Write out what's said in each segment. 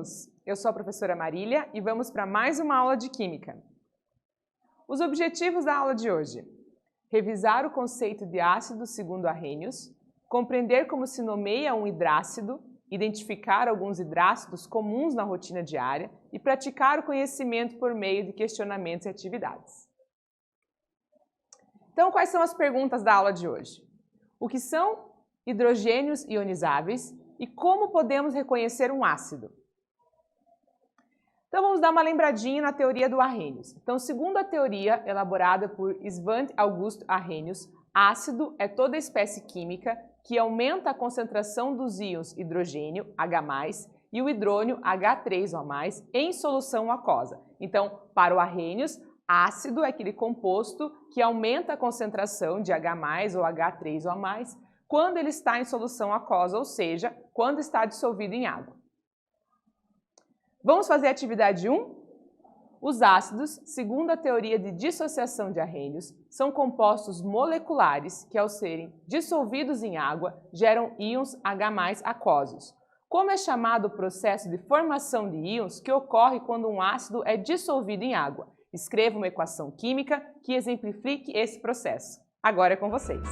alunos! Eu sou a professora Marília e vamos para mais uma aula de Química. Os objetivos da aula de hoje: revisar o conceito de ácido segundo Arrhenius, compreender como se nomeia um hidrácido, identificar alguns hidrácidos comuns na rotina diária e praticar o conhecimento por meio de questionamentos e atividades. Então, quais são as perguntas da aula de hoje? O que são hidrogênios ionizáveis e como podemos reconhecer um ácido? Então, vamos dar uma lembradinha na teoria do Arrhenius. Então, segundo a teoria elaborada por Svante August Arrhenius, ácido é toda espécie química que aumenta a concentração dos íons hidrogênio, H+, e o hidrônio, H3O+, em solução aquosa. Então, para o Arrhenius, ácido é aquele composto que aumenta a concentração de H+, ou H3O+, quando ele está em solução aquosa, ou seja, quando está dissolvido em água. Vamos fazer a atividade 1? Os ácidos, segundo a teoria de dissociação de Arrhenius, são compostos moleculares que, ao serem dissolvidos em água, geram íons H+ aquosos. Como é chamado o processo de formação de íons que ocorre quando um ácido é dissolvido em água? Escreva uma equação química que exemplifique esse processo. Agora é com vocês.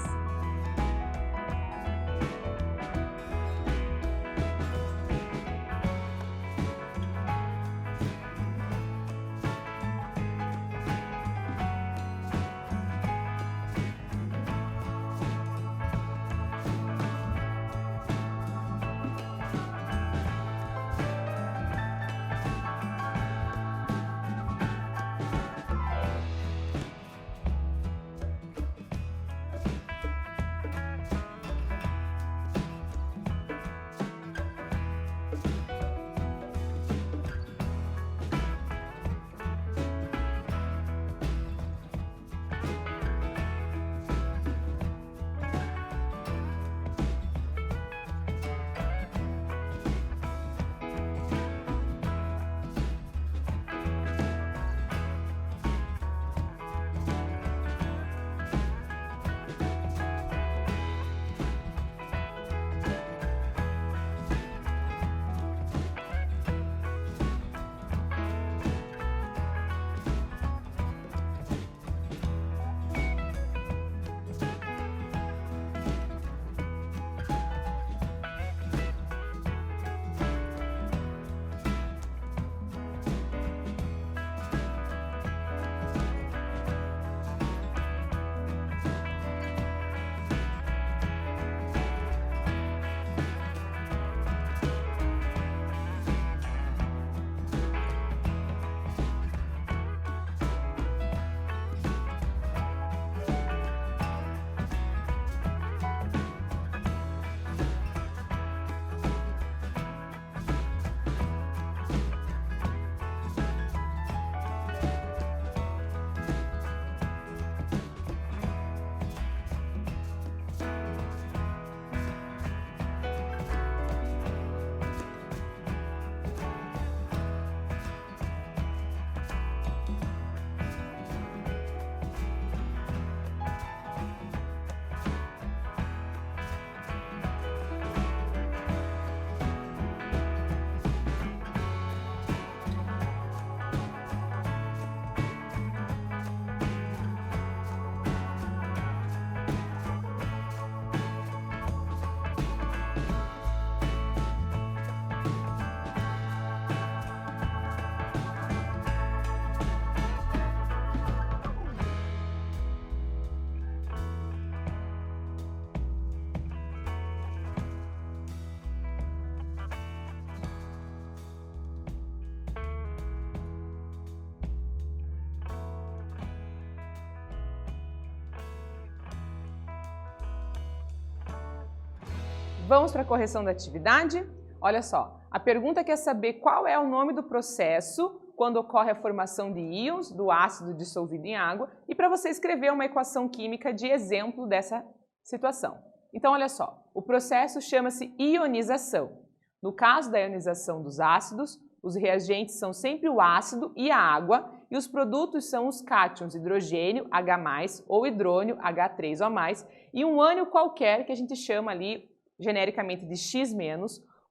Vamos para a correção da atividade? Olha só, a pergunta quer saber qual é o nome do processo quando ocorre a formação de íons do ácido dissolvido em água e para você escrever uma equação química de exemplo dessa situação. Então, olha só, o processo chama-se ionização. No caso da ionização dos ácidos, os reagentes são sempre o ácido e a água e os produtos são os cátions hidrogênio, H+, ou hidrônio, H3O+, e um ânion qualquer que a gente chama ali genericamente de X-,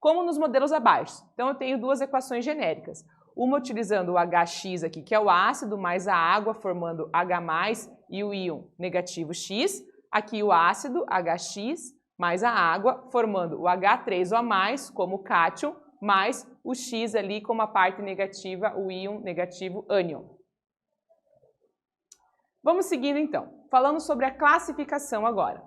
como nos modelos abaixo. Então, eu tenho duas equações genéricas. Uma utilizando o HX aqui, que é o ácido, mais a água, formando H+, e o íon negativo X. Aqui o ácido, HX, mais a água, formando o H3O+, como o cátion, mais o X ali como a parte negativa, o íon negativo ânion. Vamos seguindo então, falando sobre a classificação agora.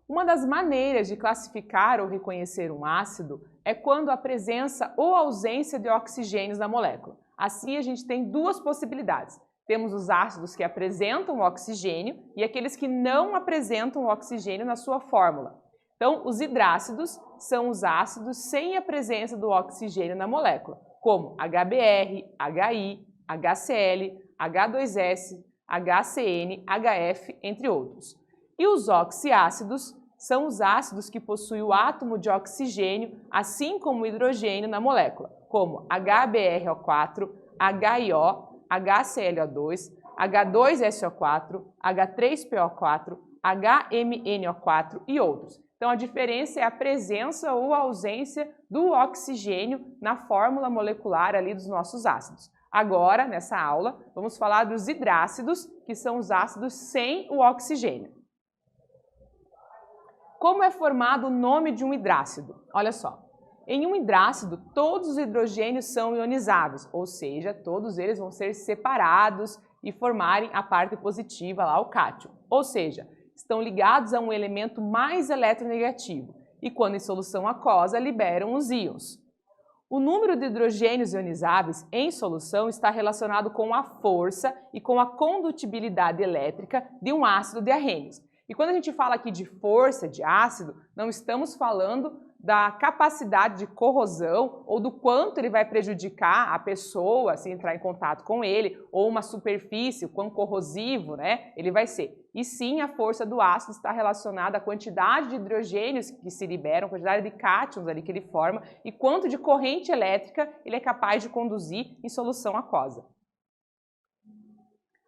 Uma das maneiras de classificar ou reconhecer um ácido é quando a presença ou ausência de oxigênios na molécula. Assim, a gente tem duas possibilidades. Temos os ácidos que apresentam oxigênio e aqueles que não apresentam oxigênio na sua fórmula. Então, os hidrácidos são os ácidos sem a presença do oxigênio na molécula, como HBr, HI, HCl, H2S, HCN, HF, entre outros. E os oxiácidos são os ácidos que possuem o átomo de oxigênio, assim como o hidrogênio na molécula, como HBrO4, HIO, HClO2, H2SO4, H3PO4, HMNO4 e outros. Então, a diferença é a presença ou a ausência do oxigênio na fórmula molecular ali dos nossos ácidos. Agora, nessa aula, vamos falar dos hidrácidos, que são os ácidos sem o oxigênio. Como é formado o nome de um hidrácido? Olha só, em um hidrácido, todos os hidrogênios são ionizáveis, ou seja, todos eles vão ser separados e formarem a parte positiva lá, o cátion. Ou seja, estão ligados a um elemento mais eletronegativo e, quando em solução aquosa, liberam os íons. O número de hidrogênios ionizáveis em solução está relacionado com a força e com a condutibilidade elétrica de um ácido de Arrhenius. E quando a gente fala aqui de força de ácido, não estamos falando da capacidade de corrosão ou do quanto ele vai prejudicar a pessoa se entrar em contato com ele, ou uma superfície, o quão corrosivo, né, ele vai ser. E sim, a força do ácido está relacionada à quantidade de hidrogênios que se liberam, a quantidade de cátions ali que ele forma e quanto de corrente elétrica ele é capaz de conduzir em solução aquosa.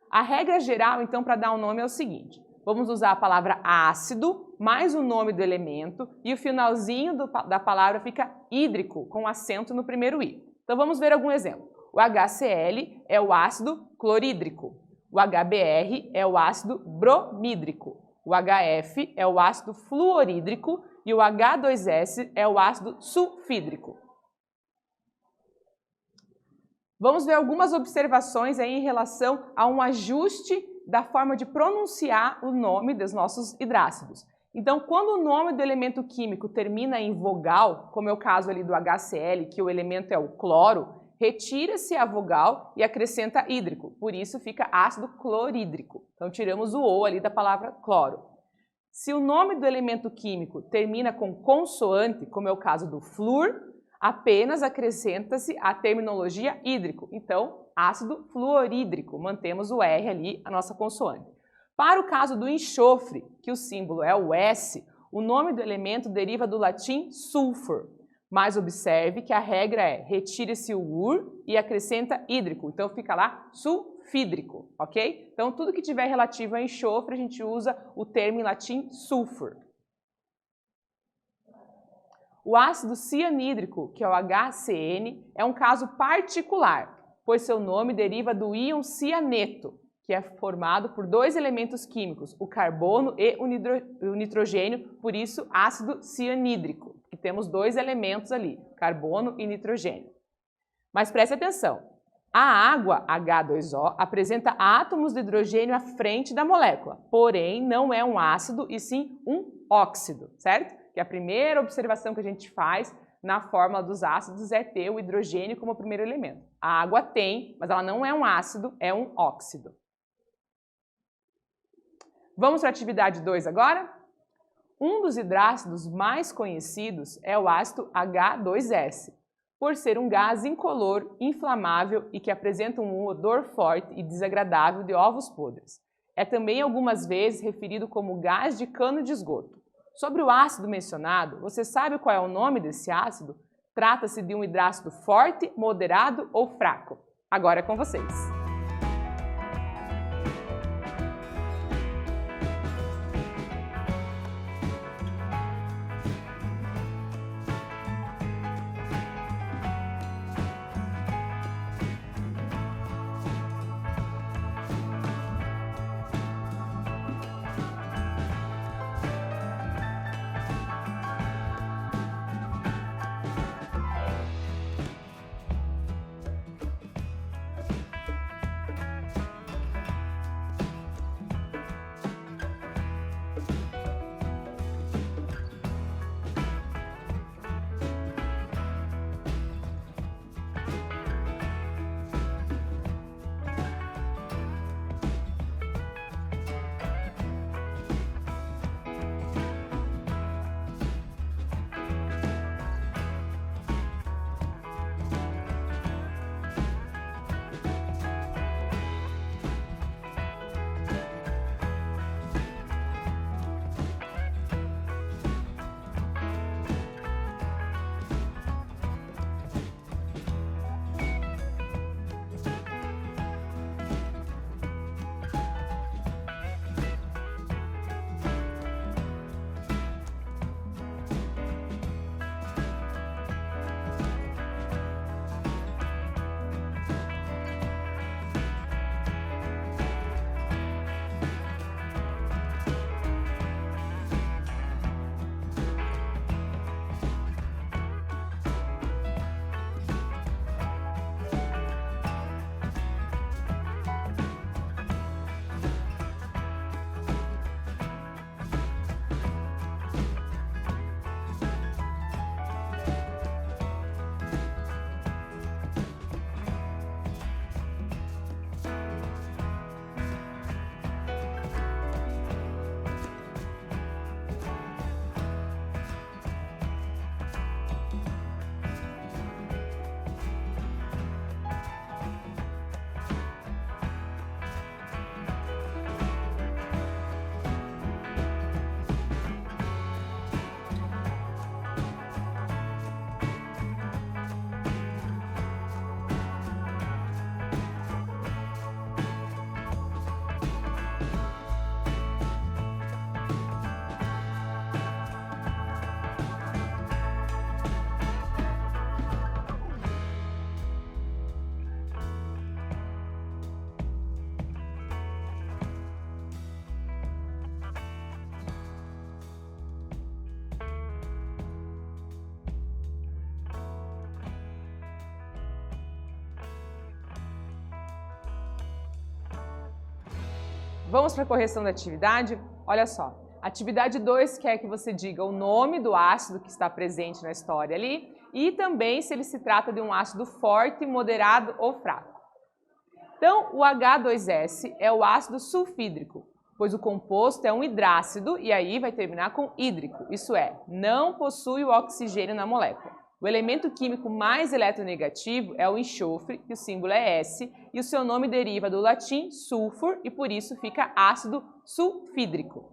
A regra geral, então, para dar um nome é o seguinte: vamos usar a palavra ácido, mais o nome do elemento, e o finalzinho da palavra fica hídrico, com acento no primeiro i. Então vamos ver algum exemplo. O HCl é o ácido clorídrico, o HBr é o ácido bromídrico, o HF é o ácido fluorídrico e o H2S é o ácido sulfídrico. Vamos ver algumas observações aí em relação a um ajuste da forma de pronunciar o nome dos nossos hidrácidos. Então, quando o nome do elemento químico termina em vogal, como é o caso ali do HCl, que o elemento é o cloro, retira-se a vogal e acrescenta hídrico, por isso fica ácido clorídrico. Então, tiramos o O ali da palavra cloro. Se o nome do elemento químico termina com consoante, como é o caso do flúor, apenas acrescenta-se a terminologia hídrico. Então, ácido fluorídrico, mantemos o R ali, a nossa consoante. Para o caso do enxofre, que o símbolo é o S, o nome do elemento deriva do latim sulfur. Mas observe que a regra é retire-se o ur e acrescenta hídrico. Então fica lá sulfídrico, ok? Então tudo que tiver relativo a enxofre, a gente usa o termo em latim sulfur. O ácido cianídrico, que é o HCN, é um caso particular, pois seu nome deriva do íon cianeto, que é formado por dois elementos químicos, o carbono e o nitrogênio, por isso ácido cianídrico, que temos dois elementos ali, carbono e nitrogênio. Mas preste atenção, a água, H2O, apresenta átomos de hidrogênio à frente da molécula, porém não é um ácido e sim um óxido, certo? Que é a primeira observação que a gente faz na fórmula dos ácidos é ter o hidrogênio como primeiro elemento. A água tem, mas ela não é um ácido, é um óxido. Vamos para a atividade 2 agora? Um dos hidrácidos mais conhecidos é o ácido H2S, por ser um gás incolor, inflamável e que apresenta um odor forte e desagradável de ovos podres. É também algumas vezes referido como gás de cano de esgoto. Sobre o ácido mencionado, você sabe qual é o nome desse ácido? Trata-se de um hidrácido forte, moderado ou fraco? Agora é com vocês. Vamos para a correção da atividade? Olha só, atividade 2 quer que você diga o nome do ácido que está presente na história ali e também se ele se trata de um ácido forte, moderado ou fraco. Então, o H2S é o ácido sulfídrico, pois o composto é um hidrácido e aí vai terminar com hídrico, isso é, não possui o oxigênio na molécula. O elemento químico mais eletronegativo é o enxofre, que o símbolo é S, e o seu nome deriva do latim sulfur e por isso fica ácido sulfídrico.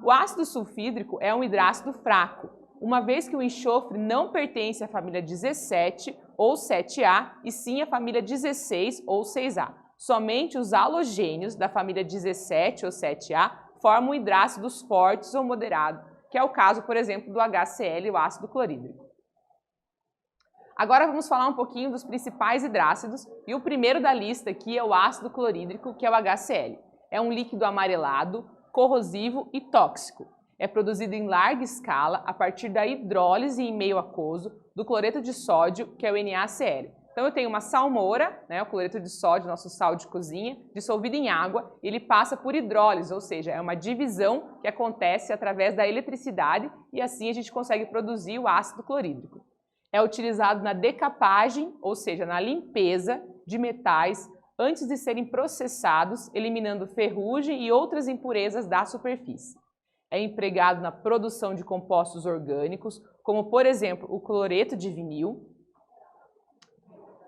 O ácido sulfídrico é um hidrácido fraco, uma vez que o enxofre não pertence à família 17 ou 7A, e sim à família 16 ou 6A. Somente os halogênios da família 17 ou 7A formam hidrácidos fortes ou moderados, que é o caso, por exemplo, do HCl, o ácido clorídrico. Agora vamos falar um pouquinho dos principais hidrácidos, e o primeiro da lista aqui é o ácido clorídrico, que é o HCl. É um líquido amarelado, corrosivo e tóxico. É produzido em larga escala a partir da hidrólise em meio aquoso do cloreto de sódio, que é o NaCl. Então eu tenho uma salmoura, né, o cloreto de sódio, nosso sal de cozinha, dissolvido em água, e ele passa por hidrólise, ou seja, é uma divisão que acontece através da eletricidade e assim a gente consegue produzir o ácido clorídrico. É utilizado na decapagem, ou seja, na limpeza de metais antes de serem processados, eliminando ferrugem e outras impurezas da superfície. É empregado na produção de compostos orgânicos, como por exemplo o cloreto de vinil.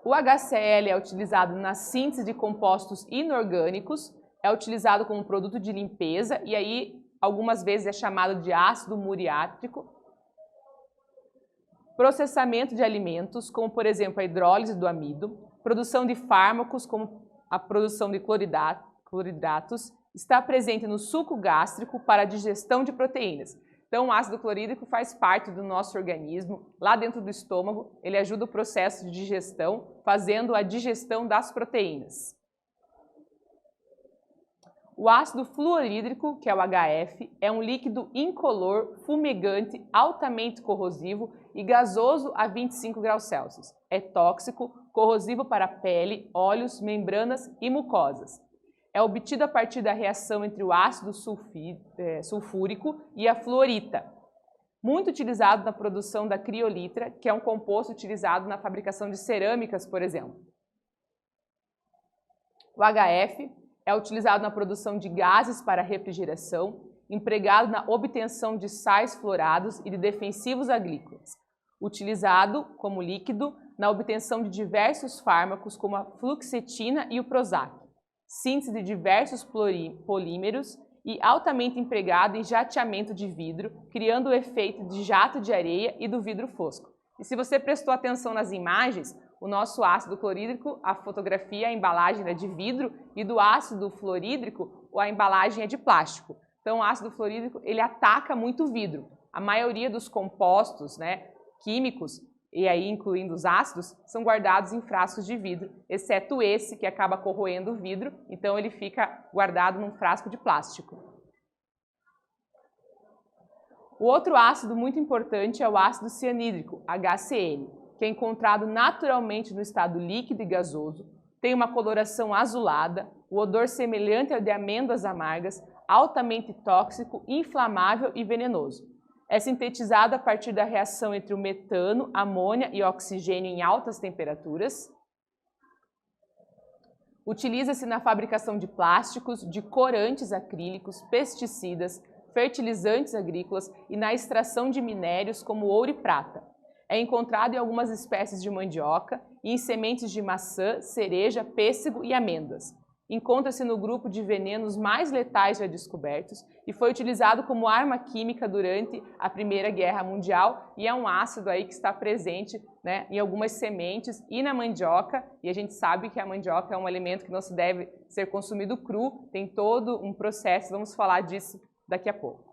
O HCl é utilizado na síntese de compostos inorgânicos, é utilizado como produto de limpeza e aí algumas vezes é chamado de ácido muriático. Processamento de alimentos, como por exemplo a hidrólise do amido, produção de fármacos, como a produção de cloridratos, está presente no suco gástrico para a digestão de proteínas. Então, o ácido clorídrico faz parte do nosso organismo, lá dentro do estômago, ele ajuda o processo de digestão, fazendo a digestão das proteínas. O ácido fluorídrico, que é o HF, é um líquido incolor, fumegante, altamente corrosivo e gasoso a 25 graus Celsius. É tóxico, corrosivo para a pele, olhos, membranas e mucosas. É obtido a partir da reação entre o ácido sulfúrico e a fluorita. Muito utilizado na produção da criolitra, que é um composto utilizado na fabricação de cerâmicas, por exemplo. O HF é utilizado na produção de gases para refrigeração, empregado na obtenção de sais fluorados e de defensivos agrícolas. Utilizado como líquido na obtenção de diversos fármacos, como a fluoxetina e o Prozac. Síntese de diversos polímeros e altamente empregado em jateamento de vidro, criando o efeito de jato de areia e do vidro fosco. E se você prestou atenção nas imagens, o nosso ácido clorídrico, a fotografia, a embalagem é de vidro, e do ácido fluorídrico, a embalagem é de plástico. Então, o ácido fluorídrico, ele ataca muito o vidro. A maioria dos compostos, químicos, e aí incluindo os ácidos, são guardados em frascos de vidro, exceto esse que acaba corroendo o vidro, então ele fica guardado num frasco de plástico. O outro ácido muito importante é o ácido cianídrico, HCl, que é encontrado naturalmente no estado líquido e gasoso, tem uma coloração azulada, o odor semelhante ao de amêndoas amargas, altamente tóxico, inflamável e venenoso. É sintetizado a partir da reação entre o metano, amônia e oxigênio em altas temperaturas. Utiliza-se na fabricação de plásticos, de corantes acrílicos, pesticidas, fertilizantes agrícolas e na extração de minérios como ouro e prata. É encontrado em algumas espécies de mandioca e em sementes de maçã, cereja, pêssego e amêndoas. Encontra-se no grupo de venenos mais letais já descobertos e foi utilizado como arma química durante a Primeira Guerra Mundial e é um ácido aí que está presente em algumas sementes e na mandioca, e a gente sabe que a mandioca é um alimento que não se deve ser consumido cru, tem todo um processo, vamos falar disso daqui a pouco.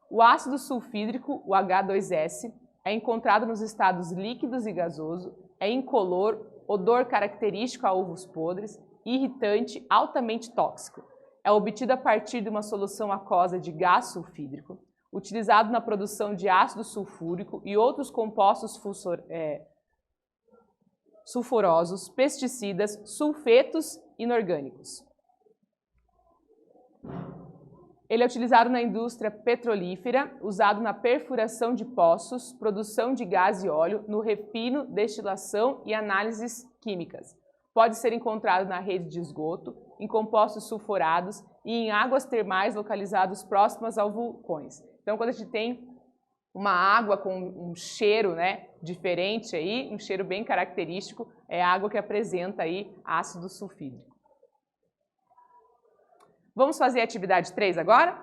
O ácido sulfídrico, o H2S, é encontrado nos estados líquidos e gasoso, é incolor, odor característico a ovos podres, irritante, altamente tóxico. É obtido a partir de uma solução aquosa de gás sulfídrico, utilizado na produção de ácido sulfúrico e outros compostos sulfurosos, pesticidas, sulfetos inorgânicos. Ele é utilizado na indústria petrolífera, usado na perfuração de poços, produção de gás e óleo, no refino, destilação e análises químicas. Pode ser encontrado na rede de esgoto, em compostos sulfurados e em águas termais localizadas próximas aos vulcões. Então, quando a gente tem uma água com um cheiro, né, diferente aí, um cheiro bem característico, é a água que apresenta aí ácido sulfídrico. Vamos fazer a atividade 3 agora?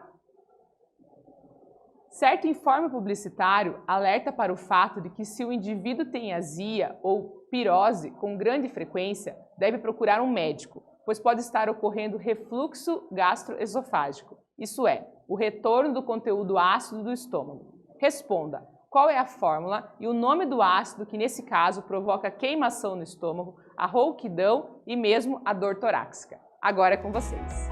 Certo informe publicitário alerta para o fato de que se o indivíduo tem azia ou pirose com grande frequência, deve procurar um médico, pois pode estar ocorrendo refluxo gastroesofágico, isso é, o retorno do conteúdo ácido do estômago. Responda, qual é a fórmula e o nome do ácido que nesse caso provoca queimação no estômago, a rouquidão e mesmo a dor torácica. Agora é com vocês.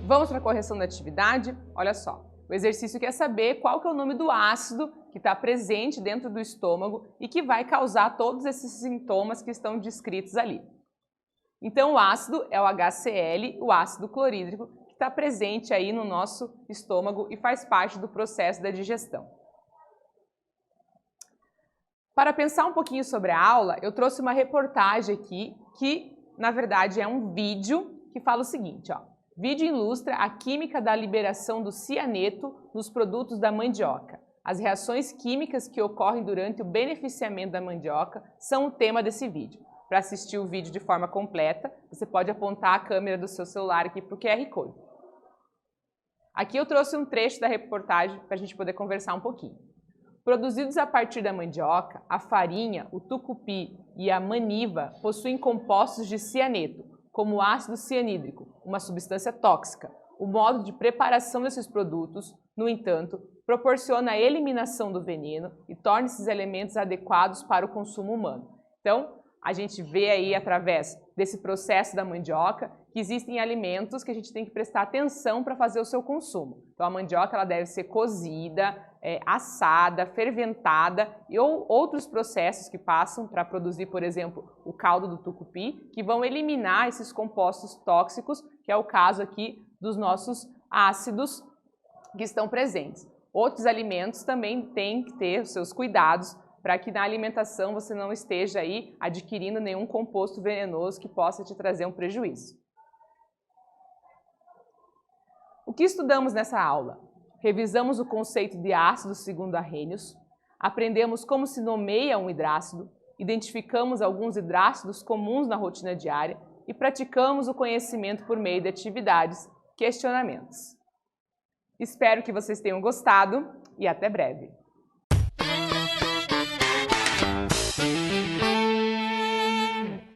Vamos para a correção da atividade? Olha só, o exercício quer saber qual que é o nome do ácido que está presente dentro do estômago e que vai causar todos esses sintomas que estão descritos ali. Então, o ácido é o HCl, o ácido clorídrico, que está presente aí no nosso estômago e faz parte do processo da digestão. Para pensar um pouquinho sobre a aula, eu trouxe uma reportagem aqui que, na verdade, é um vídeo que fala o seguinte, ó. Vídeo ilustra a química da liberação do cianeto nos produtos da mandioca. As reações químicas que ocorrem durante o beneficiamento da mandioca são o tema desse vídeo. Para assistir o vídeo de forma completa, você pode apontar a câmera do seu celular aqui para o QR Code. Aqui eu trouxe um trecho da reportagem para a gente poder conversar um pouquinho. Produzidos a partir da mandioca, a farinha, o tucupi e a maniva possuem compostos de cianeto, como o ácido cianídrico, uma substância tóxica. O modo de preparação desses produtos, no entanto, proporciona a eliminação do veneno e torna esses elementos adequados para o consumo humano. Então, a gente vê aí através desse processo da mandioca que existem alimentos que a gente tem que prestar atenção para fazer o seu consumo. Então, a mandioca ela deve ser cozida, assada, ferventada e outros processos que passam para produzir, por exemplo, o caldo do tucupi, que vão eliminar esses compostos tóxicos, que é o caso aqui dos nossos ácidos que estão presentes. Outros alimentos também têm que ter os seus cuidados para que na alimentação você não esteja aí adquirindo nenhum composto venenoso que possa te trazer um prejuízo. O que estudamos nessa aula? Revisamos o conceito de ácido segundo Arrhenius, aprendemos como se nomeia um hidrácido, identificamos alguns hidrácidos comuns na rotina diária e praticamos o conhecimento por meio de atividades, questionamentos. Espero que vocês tenham gostado e até breve!